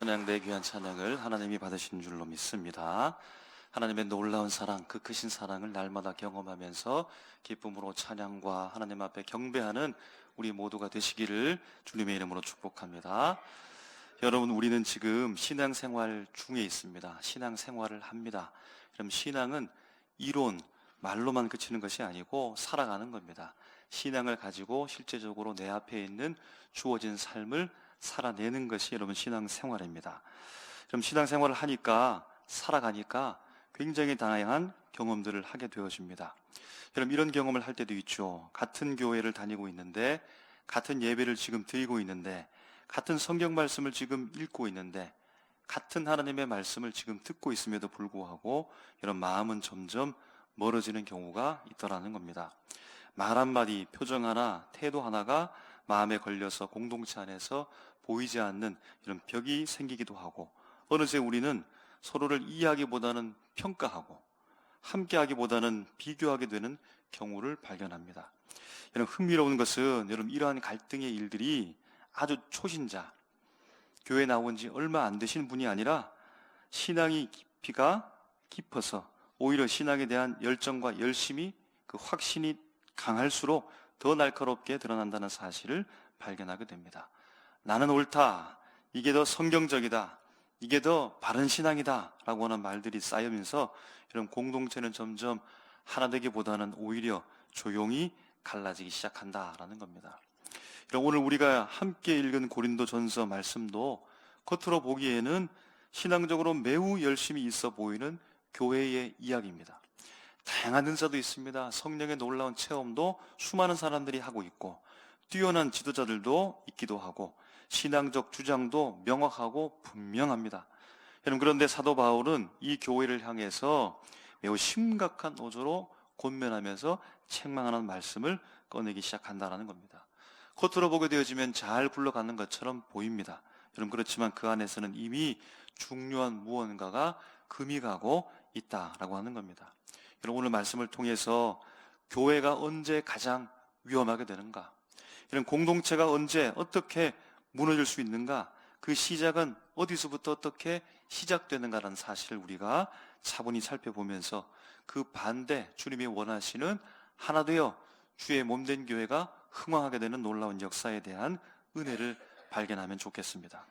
찬양 내 귀한 찬양을 하나님이 받으신 줄로 믿습니다. 하나님의 놀라운 사랑, 그 크신 사랑을 날마다 경험하면서 기쁨으로 찬양과 하나님 앞에 경배하는 우리 모두가 되시기를 주님의 이름으로 축복합니다. 여러분, 우리는 지금 신앙생활 중에 있습니다. 신앙생활을 합니다. 그럼 신앙은 이론, 말로만 그치는 것이 아니고 살아가는 겁니다. 신앙을 가지고 실제적으로 내 앞에 있는 주어진 삶을 살아내는 것이 여러분 신앙생활입니다. 그럼 신앙생활을 하니까, 살아가니까 굉장히 다양한 경험들을 하게 되어집니다. 여러분, 이런 경험을 할 때도 있죠. 같은 교회를 다니고 있는데, 같은 예배를 지금 드리고 있는데, 같은 성경 말씀을 지금 읽고 있는데, 같은 하나님의 말씀을 지금 듣고 있음에도 불구하고 이런 마음은 점점 멀어지는 경우가 있더라는 겁니다. 말 한마디, 표정 하나, 태도 하나가 마음에 걸려서 공동체 안에서 보이지 않는 이런 벽이 생기기도 하고, 어느새 우리는 서로를 이해하기보다는 평가하고 함께하기보다는 비교하게 되는 경우를 발견합니다. 여러분, 흥미로운 것은 여러분 이러한 갈등의 일들이 아주 초신자, 교회 나온 지 얼마 안 되신 분이 아니라 신앙이 깊이가 깊어서 오히려 신앙에 대한 열정과 열심이, 그 확신이 강할수록 더 날카롭게 드러난다는 사실을 발견하게 됩니다. 나는 옳다, 이게 더 성경적이다, 이게 더 바른 신앙이다 라고 하는 말들이 쌓이면서 이런 공동체는 점점 하나 되기보다는 오히려 조용히 갈라지기 시작한다라는 겁니다. 오늘 우리가 함께 읽은 고린도전서 말씀도 겉으로 보기에는 신앙적으로 매우 열심히 있어 보이는 교회의 이야기입니다. 다양한 은사도 있습니다. 성령의 놀라운 체험도 수많은 사람들이 하고 있고, 뛰어난 지도자들도 있기도 하고, 신앙적 주장도 명확하고 분명합니다. 여러분, 그런데 사도 바울은 이 교회를 향해서 매우 심각한 어조로 권면하면서 책망하는 말씀을 꺼내기 시작한다는 겁니다. 겉으로 보게 되어지면 잘 굴러가는 것처럼 보입니다. 여러분, 그렇지만 그 안에서는 이미 중요한 무언가가 금이 가고 있다라고 하는 겁니다. 여러분, 오늘 말씀을 통해서 교회가 언제 가장 위험하게 되는가? 이런 공동체가 언제 어떻게 무너질 수 있는가? 그 시작은 어디서부터 어떻게 시작되는가라는 사실을 우리가 차분히 살펴보면서 그 반대, 주님이 원하시는 하나 되어 주의 몸된 교회가 흥왕하게 되는 놀라운 역사에 대한 은혜를 발견하면 좋겠습니다.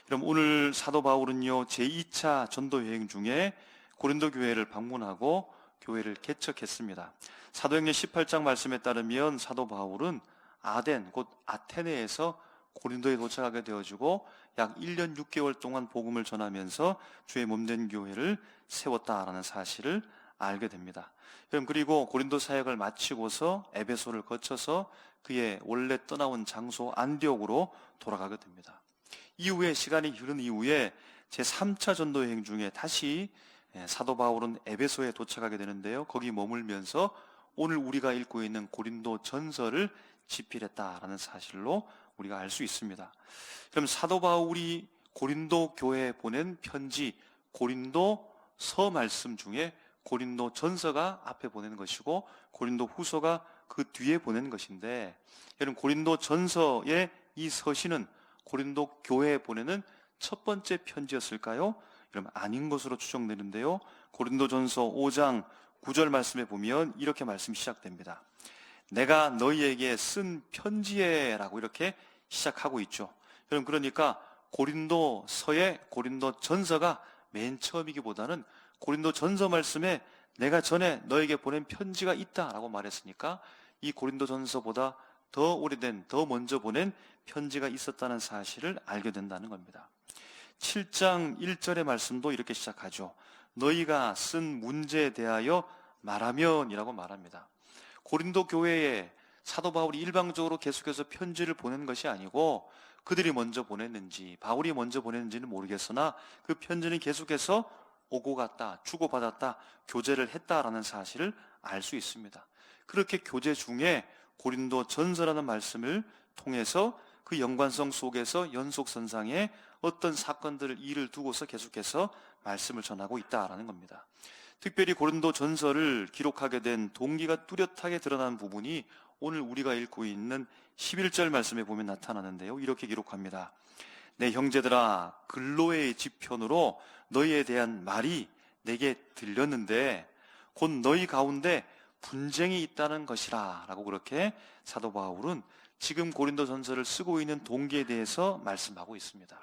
그럼 오늘 사도 바울은요, 제2차 전도 여행 중에 고린도 교회를 방문하고 교회를 개척했습니다. 사도행전 18장 말씀에 따르면 사도 바울은 아덴, 곧 아테네에서 고린도에 도착하게 되어지고 약 1년 6개월 동안 복음을 전하면서 주의 몸된 교회를 세웠다라는 사실을 알게 됩니다. 그리고 고린도 사역을 마치고서 에베소를 거쳐서 그의 원래 떠나온 장소 안디옥으로 돌아가게 됩니다. 이후에, 시간이 흐른 이후에 제3차 전도 여행 중에 다시 사도 바울은 에베소에 도착하게 되는데요, 거기 머물면서 오늘 우리가 읽고 있는 고린도 전서를 집필했다라는 사실로 우리가 알 수 있습니다. 그럼 사도 바울이 고린도 교회에 보낸 편지, 고린도 서 말씀 중에 고린도 전서가 앞에 보낸 것이고 고린도 후서가 그 뒤에 보낸 것인데, 여러분, 고린도 전서의 이 서신은 고린도 교회에 보내는 첫 번째 편지였을까요? 여러분, 아닌 것으로 추정되는데요, 고린도전서 5장 9절 말씀에 보면 이렇게 말씀이 시작됩니다. 내가 너희에게 쓴 편지에 라고 이렇게 시작하고 있죠. 여러분, 그러니까 고린도서의 고린도전서가 맨 처음이기보다는 고린도전서 말씀에 내가 전에 너에게 보낸 편지가 있다라고 말했으니까 이 고린도전서보다 더 오래된, 더 먼저 보낸 편지가 있었다는 사실을 알게 된다는 겁니다. 7장 1절의 말씀도 이렇게 시작하죠. 너희가 쓴 문제에 대하여 말하면 이라고 말합니다. 고린도 교회에 사도 바울이 일방적으로 계속해서 편지를 보낸 것이 아니고, 그들이 먼저 보냈는지 바울이 먼저 보냈는지는 모르겠으나 그 편지는 계속해서 오고 갔다, 주고받았다, 교제를 했다라는 사실을 알 수 있습니다. 그렇게 교제 중에 고린도 전서라는 말씀을 통해서 그 연관성 속에서 연속선상에 어떤 사건들을, 일을 두고서 계속해서 말씀을 전하고 있다라는 겁니다. 특별히 고린도 전서를 기록하게 된 동기가 뚜렷하게 드러난 부분이 오늘 우리가 읽고 있는 11절 말씀에 보면 나타나는데요, 이렇게 기록합니다. 내 형제들아, 근로의 지편으로 너희에 대한 말이 내게 들렸는데 곧 너희 가운데 분쟁이 있다는 것이라 라고 그렇게 사도 바울은 지금 고린도전서를 쓰고 있는 동기에 대해서 말씀하고 있습니다.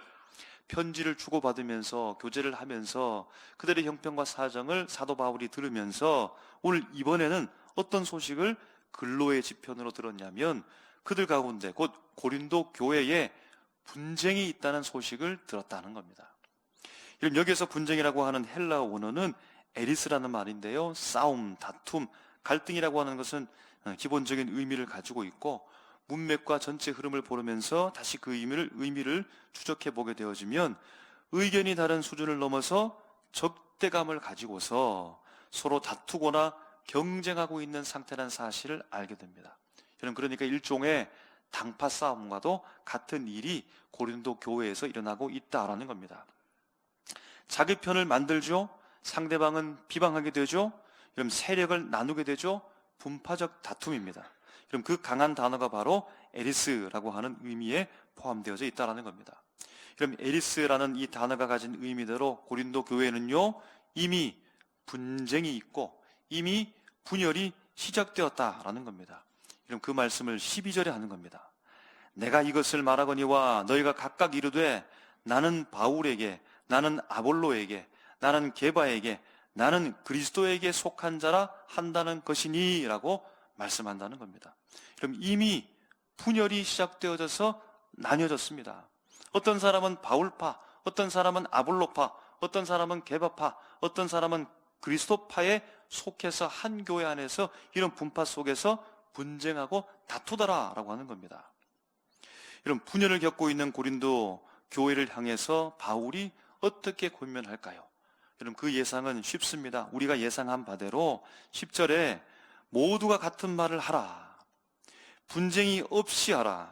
편지를 주고받으면서 교제를 하면서 그들의 형편과 사정을 사도 바울이 들으면서 오늘 이번에는 어떤 소식을 근로의 지편으로 들었냐면 그들 가운데 곧 고린도 교회에 분쟁이 있다는 소식을 들었다는 겁니다. 그럼 여기에서 분쟁이라고 하는 헬라어 원어는 에리스라는 말인데요, 싸움, 다툼, 갈등이라고 하는 것은 기본적인 의미를 가지고 있고 문맥과 전체 흐름을 보면서 다시 그 의미를 추적해 보게 되어지면 의견이 다른 수준을 넘어서 적대감을 가지고서 서로 다투거나 경쟁하고 있는 상태라는 사실을 알게 됩니다. 저는 그러니까 일종의 당파 싸움과도 같은 일이 고린도 교회에서 일어나고 있다라는 겁니다. 자기 편을 만들죠. 상대방은 비방하게 되죠. 그럼 세력을 나누게 되죠. 분파적 다툼입니다. 그럼 그 강한 단어가 바로 에리스라고 하는 의미에 포함되어져 있다는 겁니다. 그럼 에리스라는 이 단어가 가진 의미대로 고린도 교회는요, 이미 분쟁이 있고 이미 분열이 시작되었다라는 겁니다. 그럼 그 말씀을 12절에 하는 겁니다. 내가 이것을 말하거니와 너희가 각각 이르되 나는 바울에게, 나는 아볼로에게, 나는 게바에게, 나는 그리스도에게 속한 자라 한다는 것이니 라고 말씀한다는 겁니다. 그럼 이미 분열이 시작되어져서 나뉘어졌습니다. 어떤 사람은 바울파, 어떤 사람은 아볼로파, 어떤 사람은 게바파, 어떤 사람은 그리스도파에 속해서 한 교회 안에서 이런 분파 속에서 분쟁하고 다투더라라고 하는 겁니다. 이런 분열을 겪고 있는 고린도 교회를 향해서 바울이 어떻게 권면할까요? 여러분, 그 예상은 쉽습니다. 우리가 예상한 바대로 10절에 모두가 같은 말을 하라, 분쟁이 없이 하라,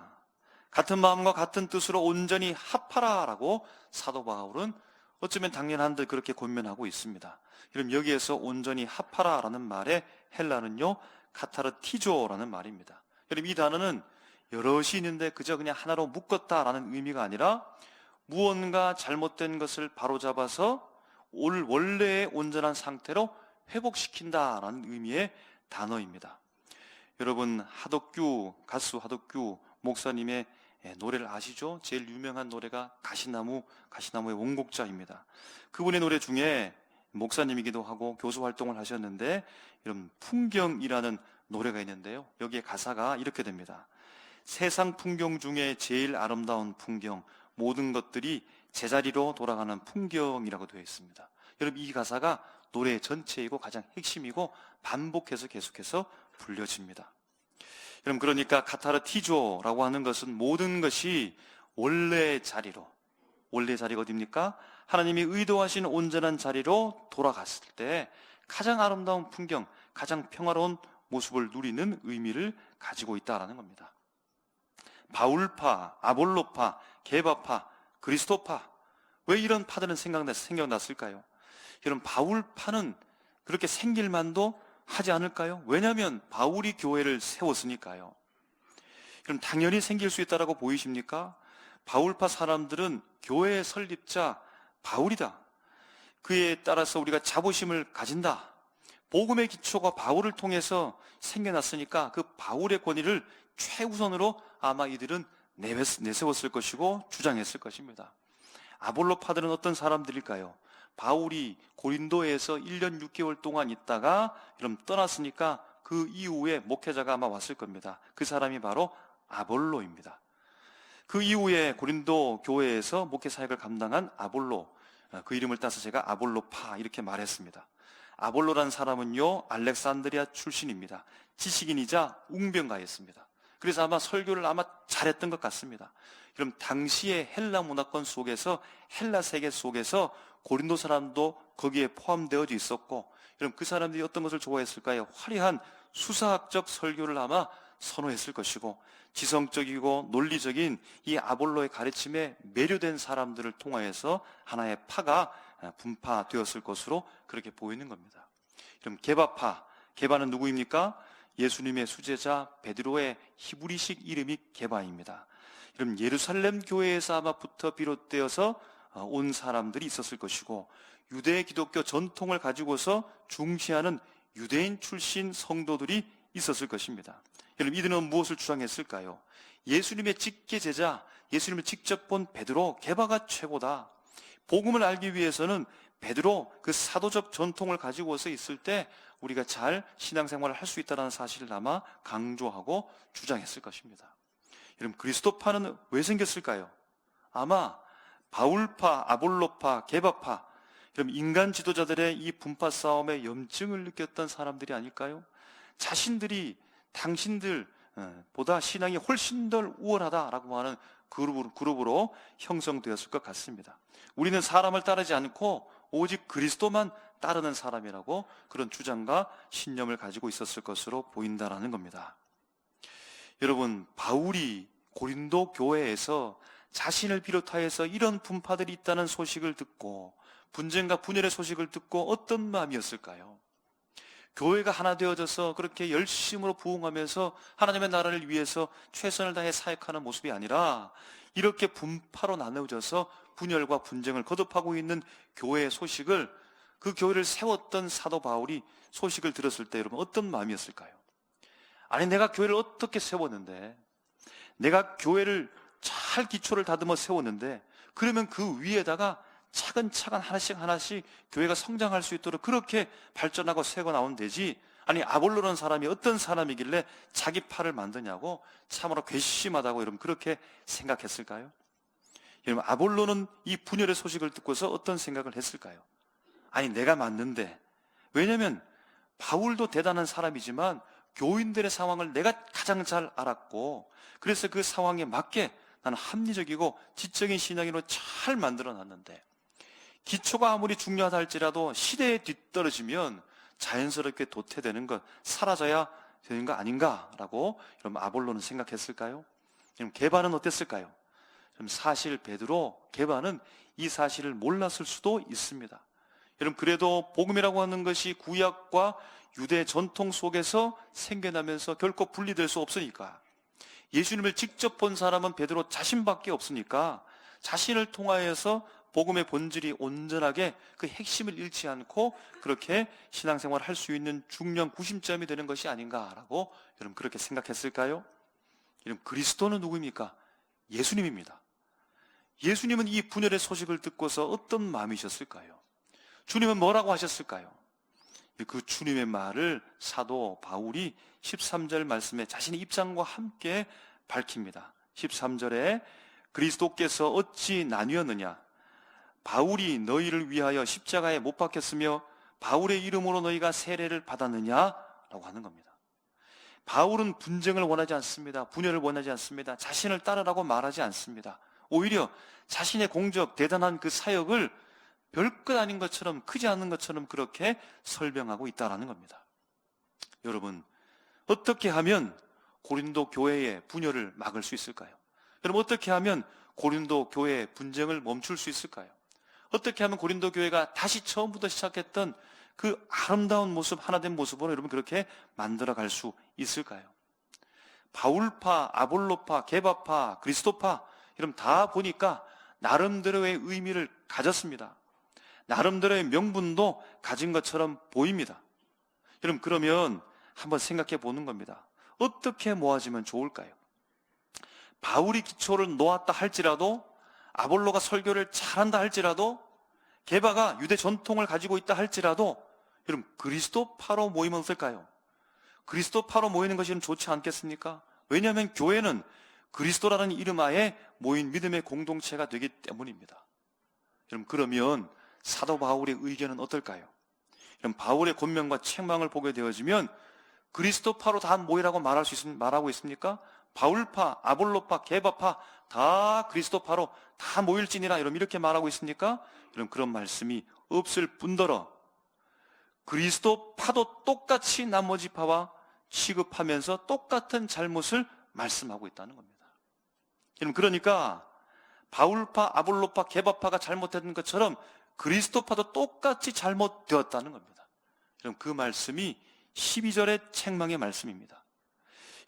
같은 마음과 같은 뜻으로 온전히 합하라 라고 사도 바울은 어쩌면 당연한 듯 그렇게 권면하고 있습니다. 그럼 여기에서 온전히 합하라 라는 말의 헬라는요, 카타르티조라는 말입니다. 여러분, 이 단어는 여럿이 있는데 그저 그냥 하나로 묶었다라는 의미가 아니라 무언가 잘못된 것을 바로잡아서 원래의 온전한 상태로 회복시킨다라는 의미의 단어입니다. 여러분, 가수 하덕규 목사님의 노래를 아시죠? 제일 유명한 노래가 가시나무의 원곡자입니다. 그분의 노래 중에 목사님이기도 하고 교수 활동을 하셨는데 이런 풍경이라는 노래가 있는데요, 여기에 가사가 이렇게 됩니다. 세상 풍경 중에 제일 아름다운 풍경, 모든 것들이 제자리로 돌아가는 풍경이라고 되어 있습니다. 여러분, 이 가사가 노래 전체이고 가장 핵심이고 반복해서 계속해서 불려집니다. 여러분, 그러니까 카타르티조라고 하는 것은 모든 것이 원래의 자리로, 원래의 자리가 어디입니까? 하나님이 의도하신 온전한 자리로 돌아갔을 때 가장 아름다운 풍경, 가장 평화로운 모습을 누리는 의미를 가지고 있다는 겁니다. 바울파, 아볼로파, 게바파, 그리스도파, 왜 이런 파들은 생겨났을까요? 여러분, 바울파는 그렇게 생길 만도 하지 않을까요? 왜냐하면 바울이 교회를 세웠으니까요. 그럼 당연히 생길 수 있다라고 보이십니까? 바울파 사람들은 교회의 설립자 바울이다, 그에 따라서 우리가 자부심을 가진다, 복음의 기초가 바울을 통해서 생겨났으니까 그 바울의 권위를 최우선으로 아마 이들은 내세웠을 것이고 주장했을 것입니다. 아볼로파들은 어떤 사람들일까요? 바울이 고린도에서 1년 6개월 동안 있다가 그럼 떠났으니까 그 이후에 목회자가 아마 왔을 겁니다. 그 사람이 바로 아볼로입니다. 그 이후에 고린도 교회에서 목회 사역을 감당한 아볼로, 그 이름을 따서 제가 아볼로파 이렇게 말했습니다. 아볼로라는 사람은요, 알렉산드리아 출신입니다. 지식인이자 웅변가였습니다. 그래서 아마 설교를 잘했던 것 같습니다. 그럼 당시의 헬라 문화권 속에서, 헬라 세계 속에서 고린도 사람도 거기에 포함되어 있었고, 그럼 그 사람들이 어떤 것을 좋아했을까요? 화려한 수사학적 설교를 아마 선호했을 것이고, 지성적이고 논리적인 이 아볼로의 가르침에 매료된 사람들을 통하여서 하나의 파가 분파되었을 것으로 그렇게 보이는 겁니다. 그럼 게바파, 게바는 누구입니까? 예수님의 수제자 베드로의 히브리식 이름이 게바입니다. 여러분, 예루살렘 교회에서 아마부터 비롯되어서 온 사람들이 있었을 것이고, 유대 기독교 전통을 가지고서 중시하는 유대인 출신 성도들이 있었을 것입니다. 여러분, 이들은 무엇을 주장했을까요? 예수님의 직계 제자, 예수님을 직접 본 베드로, 게바가 최고다. 복음을 알기 위해서는 베드로, 그 사도적 전통을 가지고서 있을 때 우리가 잘 신앙생활을 할 수 있다는 사실을 아마 강조하고 주장했을 것입니다. 여러분, 그리스도파는 왜 생겼을까요? 아마 바울파, 아볼로파, 게바파, 여러분, 인간 지도자들의 이 분파 싸움에 염증을 느꼈던 사람들이 아닐까요? 자신들이 당신들보다 신앙이 훨씬 더 우월하다라고 하는 그룹으로 형성되었을 것 같습니다. 우리는 사람을 따르지 않고 오직 그리스도만 따르는 사람이라고 그런 주장과 신념을 가지고 있었을 것으로 보인다라는 겁니다. 여러분, 바울이 고린도 교회에서 자신을 비롯하여서 이런 분파들이 있다는 소식을 듣고, 분쟁과 분열의 소식을 듣고 어떤 마음이었을까요? 교회가 하나 되어져서 그렇게 열심으로 부흥하면서 하나님의 나라를 위해서 최선을 다해 사역하는 모습이 아니라 이렇게 분파로 나누어져서 분열과 분쟁을 거듭하고 있는 교회의 소식을, 그 교회를 세웠던 사도 바울이 소식을 들었을 때 여러분 어떤 마음이었을까요? 아니, 내가 교회를 어떻게 세웠는데, 내가 교회를 잘 기초를 다듬어 세웠는데, 그러면 그 위에다가 차근차근 하나씩 교회가 성장할 수 있도록 그렇게 발전하고 세고 나오면 되지, 아니 아볼로라는 사람이 어떤 사람이길래 자기 팔을 만드냐고 참으로 괘씸하다고 여러분 그렇게 생각했을까요? 여러분, 아볼로는 이 분열의 소식을 듣고서 어떤 생각을 했을까요? 아니, 내가 맞는데. 왜냐하면 바울도 대단한 사람이지만 교인들의 상황을 내가 가장 잘 알았고, 그래서 그 상황에 맞게 나는 합리적이고 지적인 신앙으로 잘 만들어놨는데, 기초가 아무리 중요하다 할지라도 시대에 뒤떨어지면 자연스럽게 도태되는 것, 사라져야 되는 거 아닌가라고 여러분 아볼로는 생각했을까요? 여러분, 게바는 어땠을까요? 사실 베드로, 게바는 이 사실을 몰랐을 수도 있습니다. 여러분, 그래도 복음이라고 하는 것이 구약과 유대 전통 속에서 생겨나면서 결코 분리될 수 없으니까, 예수님을 직접 본 사람은 베드로 자신밖에 없으니까 자신을 통하여서 복음의 본질이 온전하게 그 핵심을 잃지 않고 그렇게 신앙생활을 할 수 있는 중요한 구심점이 되는 것이 아닌가라고 여러분 그렇게 생각했을까요? 여러분, 그리스도는 누구입니까? 예수님입니다. 예수님은 이 분열의 소식을 듣고서 어떤 마음이셨을까요? 주님은 뭐라고 하셨을까요? 그 주님의 말을 사도 바울이 13절 말씀에 자신의 입장과 함께 밝힙니다. 13절에 그리스도께서 어찌 나뉘었느냐? 바울이 너희를 위하여 십자가에 못 박혔으며 바울의 이름으로 너희가 세례를 받았느냐라고 하는 겁니다. 바울은 분쟁을 원하지 않습니다. 분열을 원하지 않습니다. 자신을 따르라고 말하지 않습니다. 오히려 자신의 공적, 대단한 그 사역을 별것 아닌 것처럼, 크지 않은 것처럼 그렇게 설명하고 있다는 겁니다. 여러분, 어떻게 하면 고린도 교회의 분열을 막을 수 있을까요? 여러분, 어떻게 하면 고린도 교회의 분쟁을 멈출 수 있을까요? 어떻게 하면 고린도 교회가 다시 처음부터 시작했던 그 아름다운 모습, 하나된 모습으로 여러분 그렇게 만들어갈 수 있을까요? 바울파, 아볼로파, 게바파, 그리스도파, 여러분 다 보니까 나름대로의 의미를 가졌습니다. 나름대로의 명분도 가진 것처럼 보입니다. 여러분, 그러면 한번 생각해 보는 겁니다. 어떻게 모아지면 좋을까요? 바울이 기초를 놓았다 할지라도, 아볼로가 설교를 잘한다 할지라도, 게바가 유대 전통을 가지고 있다 할지라도, 여러분 그리스도파로 모이면 어떨까요? 그리스도파로 모이는 것이 좋지 않겠습니까? 왜냐하면 교회는 그리스도라는 이름 하에 모인 믿음의 공동체가 되기 때문입니다. 여러분, 그러면 사도 바울의 의견은 어떨까요? 여러분, 바울의 권면과 책망을 보게 되어지면 그리스도파로 다 모이라고 말하고 있습니까? 바울파, 아볼로파, 게바파 다 그리스도파로 다 모일지니라 여러분 이렇게 말하고 있습니까? 여러분, 그런 말씀이 없을 뿐더러 그리스도파도 똑같이 나머지 파와 취급하면서 똑같은 잘못을 말씀하고 있다는 겁니다. 여러분, 그러니까 바울파, 아볼로파, 게바파가 잘못된 것처럼 그리스도파도 똑같이 잘못되었다는 겁니다. 여러분, 그 말씀이 12절의 책망의 말씀입니다.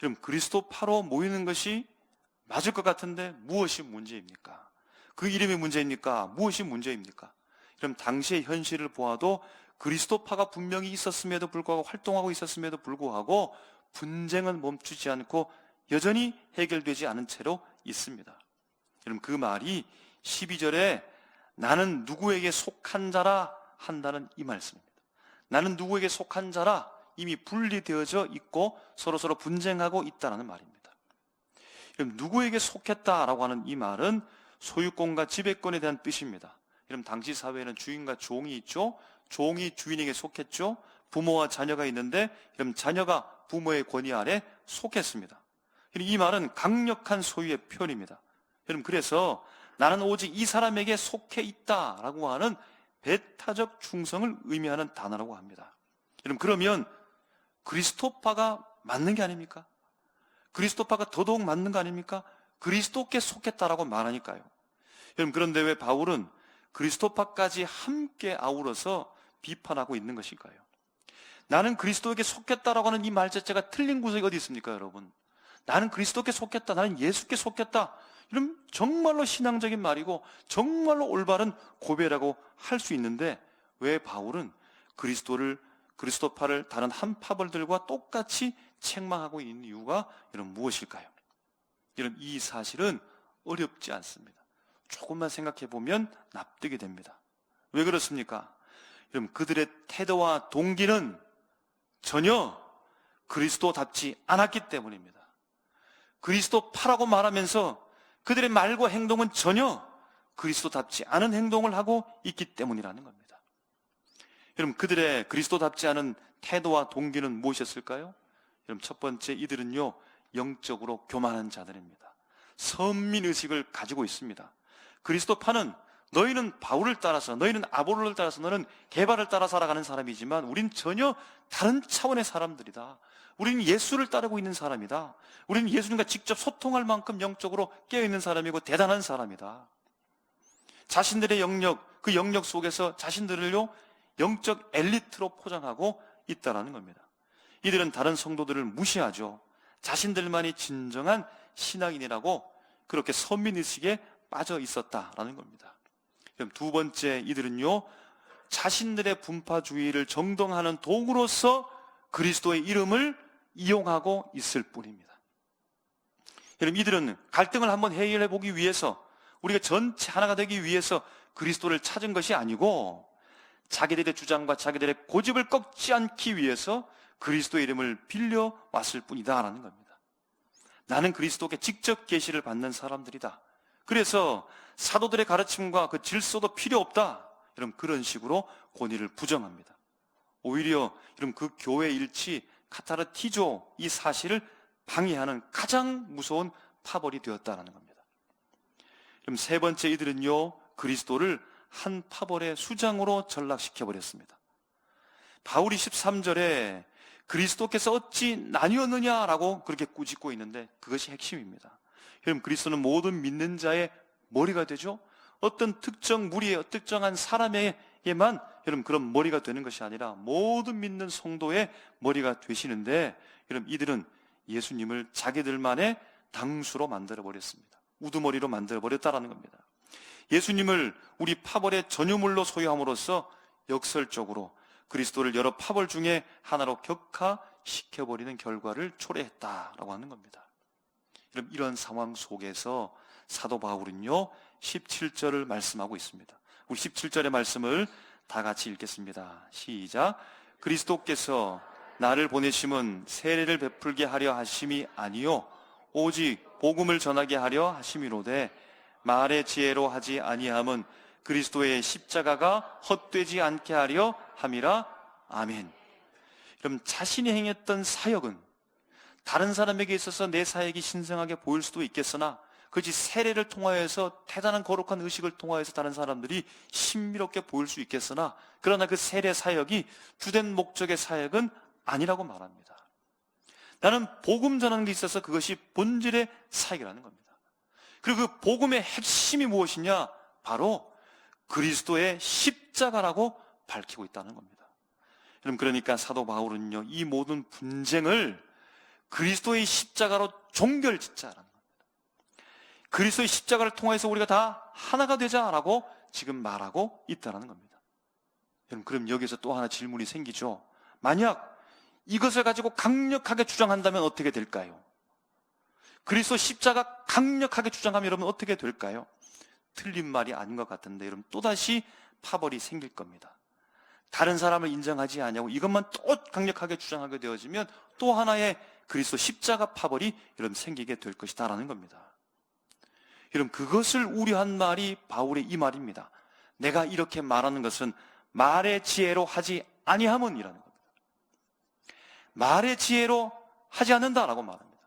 여러분, 그리스도파로 모이는 것이 맞을 것 같은데 무엇이 문제입니까? 그 이름이 문제입니까? 무엇이 문제입니까? 그럼 당시의 현실을 보아도 그리스도파가 분명히 있었음에도 불구하고, 활동하고 있었음에도 불구하고 분쟁은 멈추지 않고 여전히 해결되지 않은 채로 있습니다. 여러분, 그 말이 12절에 나는 누구에게 속한 자라 한다는 이 말씀입니다. 나는 누구에게 속한 자라, 이미 분리되어져 있고 서로서로 분쟁하고 있다는 말입니다. 그럼 누구에게 속했다라고 하는 이 말은 소유권과 지배권에 대한 뜻입니다. 그럼 당시 사회에는 주인과 종이 있죠. 종이 주인에게 속했죠. 부모와 자녀가 있는데 그럼 자녀가 부모의 권위 아래 속했습니다. 이 말은 강력한 소유의 표현입니다. 여러분, 그래서 나는 오직 이 사람에게 속해 있다라고 하는 배타적 충성을 의미하는 단어라고 합니다. 여러분, 그러면 그리스도파가 맞는 게 아닙니까? 그리스도파가 더더욱 맞는 거 아닙니까? 그리스도께 속했다라고 말하니까요. 여러분, 그런데 왜 바울은 그리스도파까지 함께 아우러서 비판하고 있는 것일까요? 나는 그리스도에게 속했다라고 하는 이 말 자체가 틀린 구석이 어디 있습니까, 여러분? 나는 그리스도께 속했다, 나는 예수께 속했다, 이런 정말로 신앙적인 말이고 정말로 올바른 고백이라고 할 수 있는데 왜 바울은 그리스도파를 다른 한 파벌들과 똑같이 책망하고 있는 이유가 여러분 무엇일까요? 여러분, 이 사실은 어렵지 않습니다. 조금만 생각해 보면 납득이 됩니다. 왜 그렇습니까? 여러분, 그들의 태도와 동기는 전혀 그리스도답지 않았기 때문입니다. 그리스도파라고 말하면서 그들의 말과 행동은 전혀 그리스도답지 않은 행동을 하고 있기 때문이라는 겁니다. 여러분, 그들의 그리스도답지 않은 태도와 동기는 무엇이었을까요? 여러분, 첫 번째, 이들은요 영적으로 교만한 자들입니다. 선민의식을 가지고 있습니다. 그리스도파는 너희는 바울을 따라서, 너희는 아볼로를 따라서, 너는 게바를 따라 살아가는 사람이지만 우린 전혀 다른 차원의 사람들이다. 우리는 예수를 따르고 있는 사람이다. 우리는 예수님과 직접 소통할 만큼 영적으로 깨어있는 사람이고 대단한 사람이다. 자신들의 영역, 그 영역 속에서 자신들을요 영적 엘리트로 포장하고 있다는 겁니다. 이들은 다른 성도들을 무시하죠. 자신들만이 진정한 신앙인이라고 그렇게 선민의식에 빠져 있었다라는 겁니다. 그럼 두 번째, 이들은요 자신들의 분파주의를 정당화하는 도구로서 그리스도의 이름을 이용하고 있을 뿐입니다. 여러분, 이들은 갈등을 한번 해결해 보기 위해서, 우리가 전체 하나가 되기 위해서 그리스도를 찾은 것이 아니고 자기들의 주장과 자기들의 고집을 꺾지 않기 위해서 그리스도의 이름을 빌려왔을 뿐이다라는 겁니다. 나는 그리스도께 직접 계시를 받는 사람들이다. 그래서 사도들의 가르침과 그 질서도 필요 없다. 여러분, 그런 식으로 권위를 부정합니다. 오히려 여러분, 그 교회 일치 카타르티조, 이 사실을 방해하는 가장 무서운 파벌이 되었다는 겁니다. 그럼 세 번째, 이들은요 그리스도를 한 파벌의 수장으로 전락시켜버렸습니다. 바울이 13절에 그리스도께서 어찌 나뉘었느냐라고 그렇게 꾸짖고 있는데 그것이 핵심입니다. 여러분, 그리스도는 모든 믿는 자의 머리가 되죠. 어떤 특정 무리의 특정한 사람에게만 여러분 그런 머리가 되는 것이 아니라 모든 믿는 성도의 머리가 되시는데, 여러분, 이들은 예수님을 자기들만의 당수로 만들어버렸습니다. 우두머리로 만들어버렸다라는 겁니다. 예수님을 우리 파벌의 전유물로 소유함으로써 역설적으로 그리스도를 여러 파벌 중에 하나로 격화시켜버리는 결과를 초래했다라고 하는 겁니다. 여러분, 이런 상황 속에서 사도 바울은요 17절을 말씀하고 있습니다. 우리 17절의 말씀을 다 같이 읽겠습니다. 시작. 그리스도께서 나를 보내심은 세례를 베풀게 하려 하심이 아니요 오직 복음을 전하게 하려 하심이로되 말의 지혜로 하지 아니함은 그리스도의 십자가가 헛되지 않게 하려 함이라. 아멘. 그럼 자신이 행했던 사역은 다른 사람에게 있어서 내 사역이 신성하게 보일 수도 있겠으나 그것이 세례를 통하여서 대단한 거룩한 의식을 통하여서 다른 사람들이 신비롭게 보일 수 있겠으나 그러나 그 세례 사역이 주된 목적의 사역은 아니라고 말합니다. 나는 복음 전하는 데 있어서 그것이 본질의 사역이라는 겁니다. 그리고 그 복음의 핵심이 무엇이냐? 바로 그리스도의 십자가라고 밝히고 있다는 겁니다. 여러분, 그러니까 사도 바울은요, 이 모든 분쟁을 그리스도의 십자가로 종결짓자라는 겁니다. 그리스도의 십자가를 통해서 우리가 다 하나가 되자라고 지금 말하고 있다는 겁니다. 여러분, 그럼 여기서 또 하나 질문이 생기죠. 만약 이것을 가지고 강력하게 주장한다면 어떻게 될까요? 그리스도 십자가 강력하게 주장하면 여러분 어떻게 될까요? 틀린 말이 아닌 것 같은데 여러분, 또다시 파벌이 생길 겁니다. 다른 사람을 인정하지 아니하고 이것만 또 강력하게 주장하게 되어지면 또 하나의 그리스도 십자가 파벌이 여러분 생기게 될 것이다라는 겁니다. 여러분, 그것을 우려한 말이 바울의 이 말입니다. 내가 이렇게 말하는 것은 말의 지혜로 하지 아니함은이라는 겁니다. 말의 지혜로 하지 않는다라고 말합니다.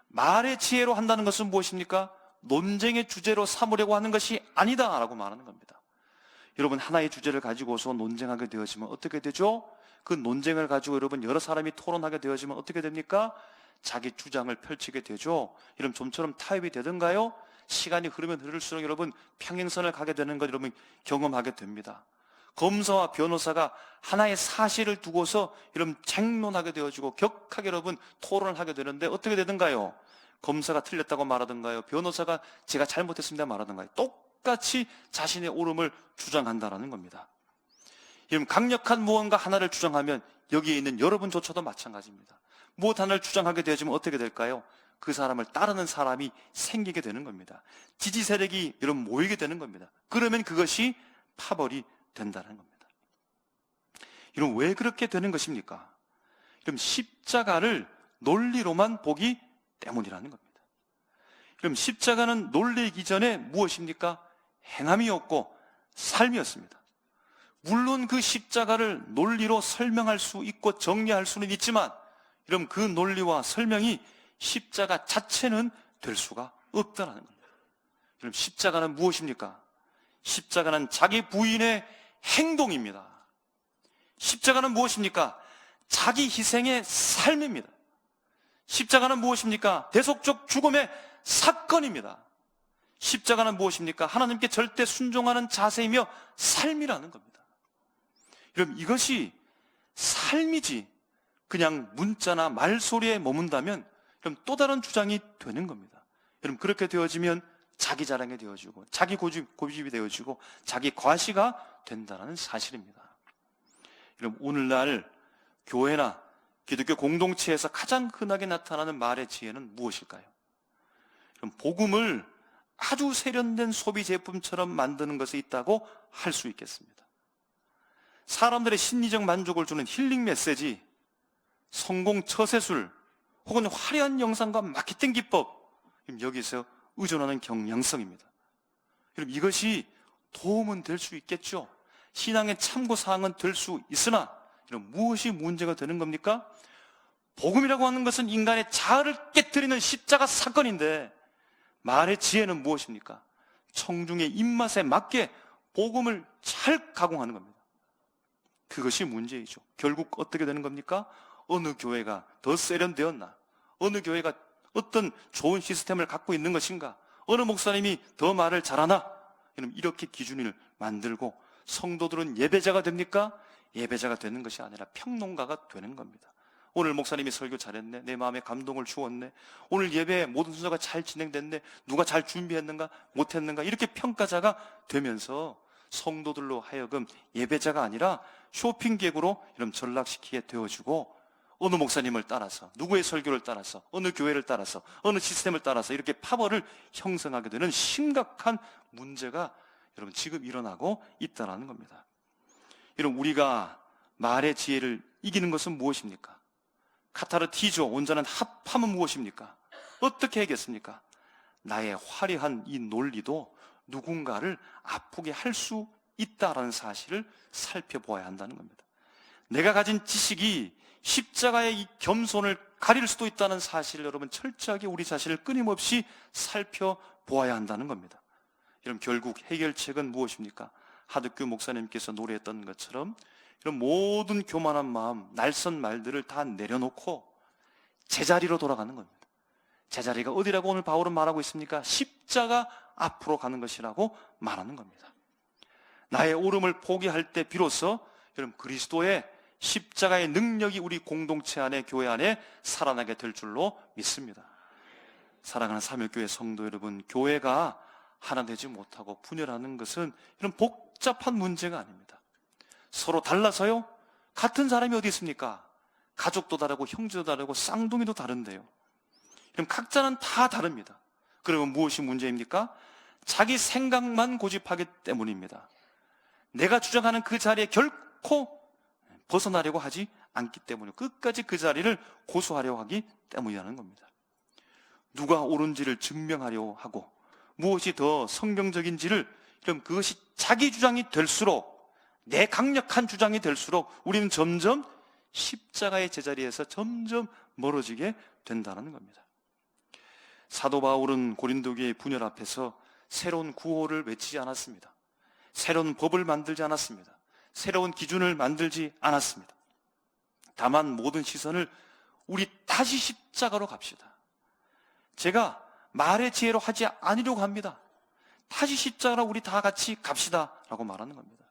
말의 지혜로 한다는 것은 무엇입니까? 논쟁의 주제로 삼으려고 하는 것이 아니다라고 말하는 겁니다. 여러분, 하나의 주제를 가지고서 논쟁하게 되어지면 어떻게 되죠? 그 논쟁을 가지고 여러분 여러 사람이 토론하게 되어지면 어떻게 됩니까? 자기 주장을 펼치게 되죠. 여러분, 좀처럼 타협이 되던가요? 시간이 흐르면 흐를수록 여러분 평행선을 가게 되는 것 여러분 경험하게 됩니다. 검사와 변호사가 하나의 사실을 두고서 여러분 쟁론하게 되어지고 격하게 여러분 토론을 하게 되는데 어떻게 되던가요? 검사가 틀렸다고 말하던가요? 변호사가 제가 잘못했습니다 말하던가요? 똑같이 자신의 옳음을 주장한다라는 겁니다. 여러분, 강력한 무언가 하나를 주장하면 여기에 있는 여러분조차도 마찬가지입니다. 무엇 하나를 주장하게 되어지면 어떻게 될까요? 그 사람을 따르는 사람이 생기게 되는 겁니다. 지지 세력이 여러분 모이게 되는 겁니다. 그러면 그것이 파벌이 된다는 겁니다. 여러분, 왜 그렇게 되는 것입니까? 그럼 십자가를 논리로만 보기 때문이라는 겁니다. 그럼 십자가는 논리이기 전에 무엇입니까? 행함이었고 삶이었습니다. 물론 그 십자가를 논리로 설명할 수 있고 정리할 수는 있지만 여러분, 그 논리와 설명이 십자가 자체는 될 수가 없다는 겁니다. 그럼 십자가는 무엇입니까? 십자가는 자기 부인의 행동입니다. 십자가는 무엇입니까? 자기 희생의 삶입니다. 십자가는 무엇입니까? 대속적 죽음의 사건입니다. 십자가는 무엇입니까? 하나님께 절대 순종하는 자세이며 삶이라는 겁니다. 여러분, 이것이 삶이지 그냥 문자나 말소리에 머문다면 그럼 또 다른 주장이 되는 겁니다. 여러분, 그렇게 되어지면 자기 자랑이 되어지고 자기 고집이 되어지고 자기 과시가 된다는 사실입니다. 여러분, 오늘날 교회나 기독교 공동체에서 가장 흔하게 나타나는 말의 지혜는 무엇일까요? 그럼 복음을 아주 세련된 소비 제품처럼 만드는 것에 있다고 할 수 있겠습니다. 사람들의 심리적 만족을 주는 힐링 메시지, 성공 처세술, 혹은 화려한 영상과 마케팅 기법, 여기서 의존하는 경향성입니다. 여러분, 이것이 도움은 될 수 있겠죠. 신앙의 참고사항은 될 수 있으나 이런 무엇이 문제가 되는 겁니까? 복음이라고 하는 것은 인간의 자아를 깨뜨리는 십자가 사건인데 말의 지혜는 무엇입니까? 청중의 입맛에 맞게 복음을 잘 가공하는 겁니다. 그것이 문제이죠. 결국 어떻게 되는 겁니까? 어느 교회가 더 세련되었나? 어느 교회가 어떤 좋은 시스템을 갖고 있는 것인가? 어느 목사님이 더 말을 잘하나? 이렇게 기준을 만들고 성도들은 예배자가 됩니까? 예배자가 되는 것이 아니라 평론가가 되는 겁니다. 오늘 목사님이 설교 잘했네, 내 마음에 감동을 주었네, 오늘 예배 모든 순서가 잘 진행됐네, 누가 잘 준비했는가 못했는가, 이렇게 평가자가 되면서 성도들로 하여금 예배자가 아니라 쇼핑객으로 이런 전락시키게 되어지고 어느 목사님을 따라서, 누구의 설교를 따라서, 어느 교회를 따라서, 어느 시스템을 따라서 이렇게 파벌을 형성하게 되는 심각한 문제가 여러분 지금 일어나고 있다는 겁니다. 여러분, 우리가 말의 지혜를 이기는 것은 무엇입니까? 카타르티조, 온전한 합함은 무엇입니까? 어떻게 하겠습니까? 나의 화려한 이 논리도 누군가를 아프게 할 수 있다라는 사실을 살펴보아야 한다는 겁니다. 내가 가진 지식이 십자가의 이 겸손을 가릴 수도 있다는 사실을 여러분 철저하게 우리 자신을 끊임없이 살펴보아야 한다는 겁니다. 여러분, 결국 해결책은 무엇입니까? 하드교 목사님께서 노래했던 것처럼 이런 모든 교만한 마음, 날선 말들을 다 내려놓고 제자리로 돌아가는 겁니다. 제자리가 어디라고 오늘 바울은 말하고 있습니까? 십자가 앞으로 가는 것이라고 말하는 겁니다. 나의 옳음을 포기할 때 비로소 여러분 그리스도의 십자가의 능력이 우리 공동체 안에, 교회 안에 살아나게 될 줄로 믿습니다. 사랑하는 사밀교회 성도 여러분, 교회가 하나 되지 못하고 분열하는 것은 이런 복잡한 문제가 아닙니다. 서로 달라서요? 같은 사람이 어디 있습니까? 가족도 다르고 형제도 다르고 쌍둥이도 다른데요. 그럼 각자는 다 다릅니다. 그러면 무엇이 문제입니까? 자기 생각만 고집하기 때문입니다. 내가 주장하는 그 자리에 결코 벗어나려고 하지 않기 때문에 끝까지 그 자리를 고수하려고 하기 때문이라는 겁니다. 누가 옳은지를 증명하려고 하고 무엇이 더 성경적인지를, 그럼 그것이 자기 주장이 될수록, 내 강력한 주장이 될수록 우리는 점점 십자가의 제자리에서 점점 멀어지게 된다는 겁니다. 사도 바울은 고린도 교회의 분열 앞에서 새로운 구호를 외치지 않았습니다. 새로운 법을 만들지 않았습니다. 새로운 기준을 만들지 않았습니다. 다만 모든 시선을 우리 다시 십자가로 갑시다. 제가 말의 지혜로 하지 않으려고 합니다. 다시 십자가로 우리 다 같이 갑시다 라고 말하는 겁니다.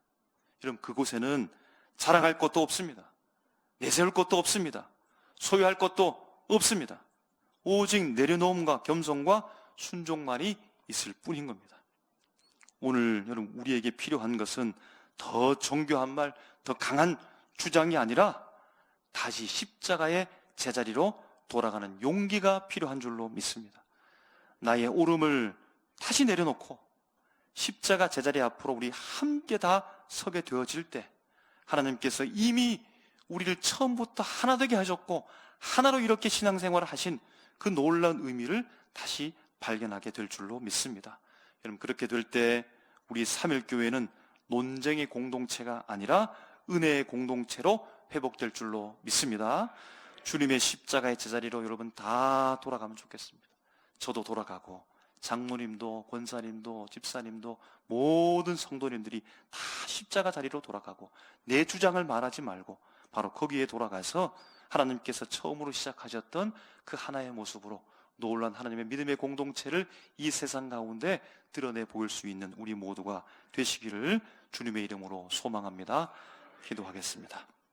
여러분, 그곳에는 자랑할 것도 없습니다. 내세울 것도 없습니다. 소유할 것도 없습니다. 오직 내려놓음과 겸손과 순종만이 있을 뿐인 겁니다. 오늘 여러분, 우리에게 필요한 것은 더 정교한 말, 더 강한 주장이 아니라 다시 십자가의 제자리로 돌아가는 용기가 필요한 줄로 믿습니다. 나의 오름을 다시 내려놓고 십자가 제자리 앞으로 우리 함께 다 서게 되어질 때, 하나님께서 이미 우리를 처음부터 하나 되게 하셨고 하나로 이렇게 신앙생활을 하신 그 놀라운 의미를 다시 발견하게 될 줄로 믿습니다. 여러분, 그렇게 될 때 우리 삼일교회는 논쟁의 공동체가 아니라 은혜의 공동체로 회복될 줄로 믿습니다. 주님의 십자가의 제자리로 여러분 다 돌아가면 좋겠습니다. 저도 돌아가고 장모님도 권사님도 집사님도 모든 성도님들이 다 십자가 자리로 돌아가고, 내 주장을 말하지 말고 바로 거기에 돌아가서 하나님께서 처음으로 시작하셨던 그 하나의 모습으로 놀라운 하나님의 믿음의 공동체를 이 세상 가운데 드러내 보일 수 있는 우리 모두가 되시기를 주님의 이름으로 소망합니다. 기도하겠습니다.